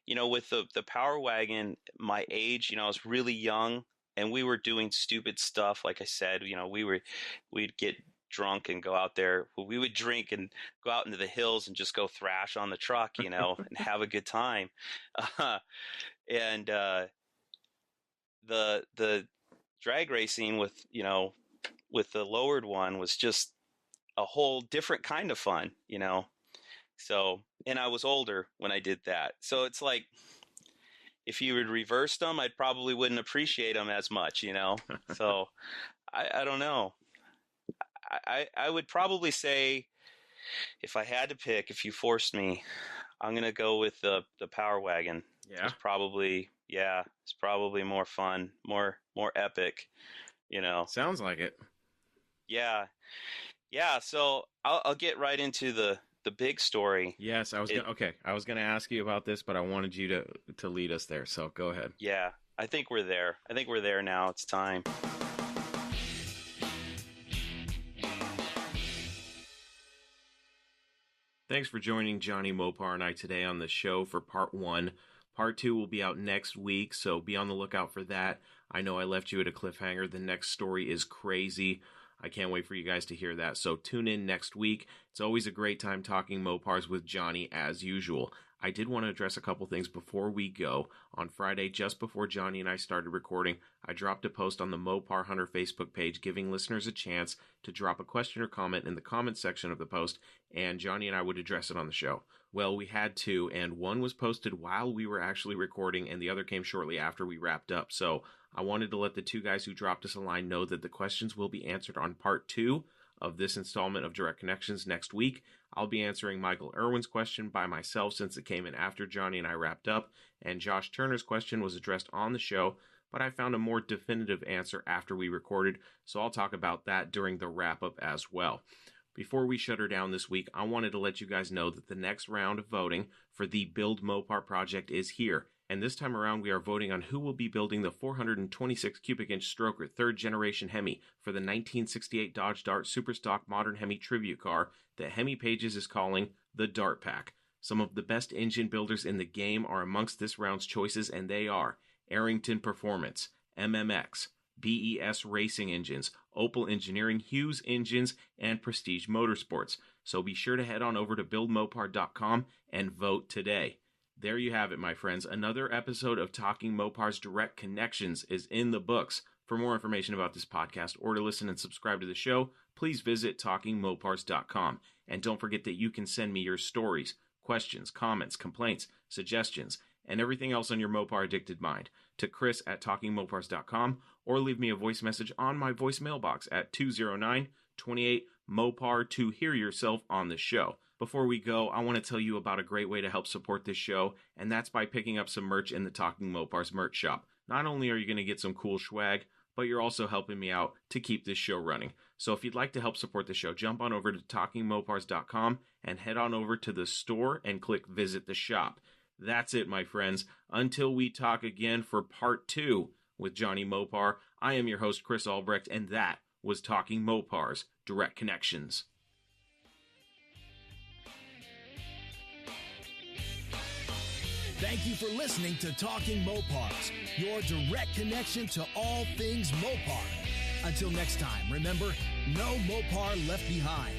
with the Power Wagon, my age, I was really young and we were doing stupid stuff. Like I said, we'd get drunk and go out there. We would drink and go out into the hills and just go thrash on the truck, and have a good time. And the drag racing with the lowered one was just a whole different kind of fun, So, and I was older when I did that. So it's like, if you would reverse them, I probably wouldn't appreciate them as much, So I don't know. I would probably say, if I had to pick, if you forced me, I'm going to go with the Power Wagon. Yeah. It's probably more fun, more epic, Sounds like it. Yeah. So I'll get right into the big story. Yes, I was going to ask you about this, but I wanted you to lead us there. So go ahead. Yeah, I think we're there. Now. It's time. Thanks for joining Jonny Mopar and I today on the show for part 1. Part 2 will be out next week, so be on the lookout for that. I know I left you at a cliffhanger. The next story is crazy. I can't wait for you guys to hear that, so tune in next week. It's always a great time talking Mopars with Jonny, as usual. I did want to address a couple things before we go. On Friday, just before Jonny and I started recording, I dropped a post on the Mopar Hunter Facebook page giving listeners a chance to drop a question or comment in the comments section of the post, and Jonny and I would address it on the show. Well, we had two, and one was posted while we were actually recording, and the other came shortly after we wrapped up. So I wanted to let the two guys who dropped us a line know that the questions will be answered on part 2 of this installment of Direct Connections next week. I'll be answering Michael Irwin's question by myself since it came in after Jonny and I wrapped up, and Josh Turner's question was addressed on the show, but I found a more definitive answer after we recorded, so I'll talk about that during the wrap-up as well. Before we shut her down this week, I wanted to let you guys know that the next round of voting for the Build Mopar project is here, and this time around we are voting on who will be building the 426 cubic inch stroker 3rd generation Hemi for the 1968 Dodge Dart Superstock Modern Hemi tribute car that Hemi Pages is calling the Dart Pack. Some of the best engine builders in the game are amongst this round's choices, and they are Arrington Performance, MMX, BES Racing Engines, Opel Engineering, Hughes Engines, and Prestige Motorsports. So be sure to head on over to buildmopar.com and vote today. There you have it, my friends. Another episode of Talking Mopars Direct Connections is in the books. For more information about this podcast or to listen and subscribe to the show, please visit talkingmopars.com. And don't forget that you can send me your stories, questions, comments, complaints, suggestions, and everything else on your Mopar addicted mind to Chris at talkingmopars.com, or leave me a voice message on my voicemail box at 209-28-MOPAR to hear yourself on the show. Before we go, I want to tell you about a great way to help support this show, and that's by picking up some merch in the Talking Mopars merch shop. Not only are you going to get some cool swag, but you're also helping me out to keep this show running. So if you'd like to help support the show, jump on over to talkingmopars.com and head on over to the store and click Visit the Shop. That's it, my friends. Until we talk again for part 2 with Jonny Mopar, I am your host, Chris Albrecht, and that was Talking Mopars, Direct Connections. Thank you for listening to Talking Mopars, your direct connection to all things Mopar. Until next time, remember, no Mopar left behind.